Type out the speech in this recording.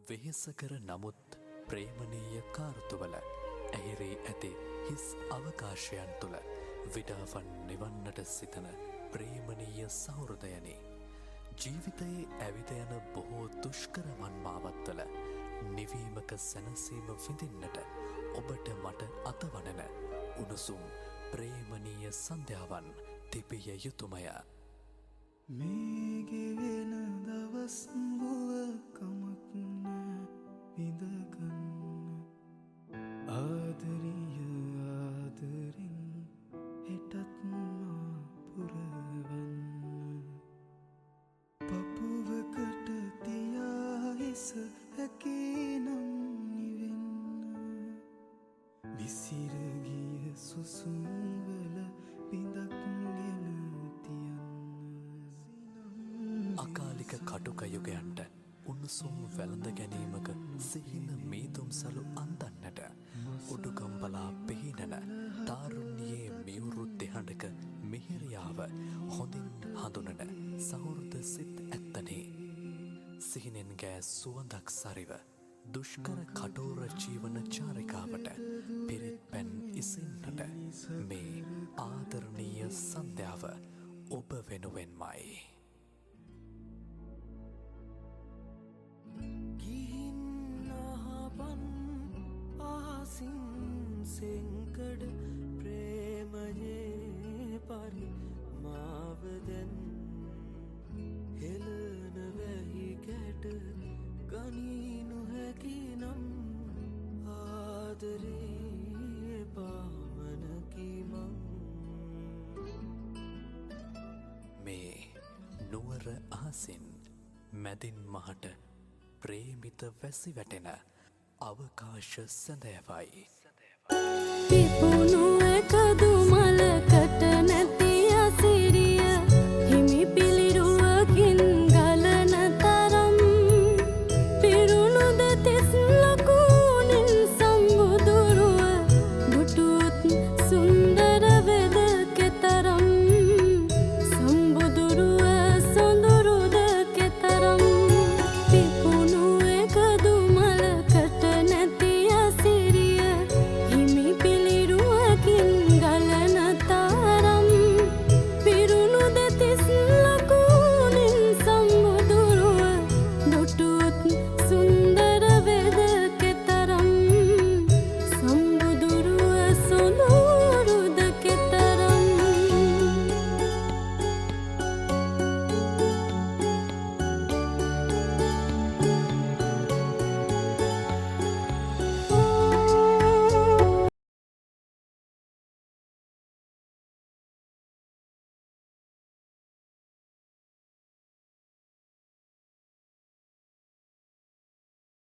වෙහෙසකර නමුත් ප්‍රේමණීය කාර්තුවල ඇහිරී ඇති හිස් අවකාශයන් තුළ විඩාවන් නිවන්නට සිතන ප්‍රේමණීය සහෘදයනි. ජීවිතයේ ඇවිද යන බොහෝ දුෂ්කර මන්මාවත්වල නිවීමක සැනසීම විඳින්නට ඔබට මට අතවනන උණුසුම් ප්‍රේමණීය සන්ධ්‍යාවන් තිබිය යුතුමය. මේ ගෙවෙන දවස් වුවකමක් නෑ විඳගන්න ආදරිය ආදරෙන් හෙටත් මා පුරවන්න පපුවකට තියා හිස හැකිනම් නිවෙන්න විසිරගිය සුසුම්වල බිඳක් ගෙන අකාලික කටුක යුගයන්ට උණුසුම් වැළඳ ගැනීමක සිහින මීදුම්සලු අන්දන්නට උඩුකම්බලා පිහිනන තාරුණ්‍යයේ මියුරු දෙහඬක මිහිරියාව හොඳින් හඳුනන සහෘද සිත් ඇත්තනේ. සිහිනෙන් ගෑ සුවඳක් සරිව දුෂ්කර කටෝර ජීවන චාරිකාවට පිරිත් පැන් ඉසින්නට මේ ආදරණීය සන්ධ්‍යාව ඔබ වෙනුවෙන්මයි. සිංකඩ ප්‍රේමයේ පරි මාවදැන් හෙලන වැහි කැට ගනීනු හැකි නම් ආදරේ පාමනකිමං මේ නුවර අහසින් මැදින් මහට ප්‍රේමිත වැසි වැටෙන අවකාශ සැඳෑවයි. පිපුණු එකදු මලකට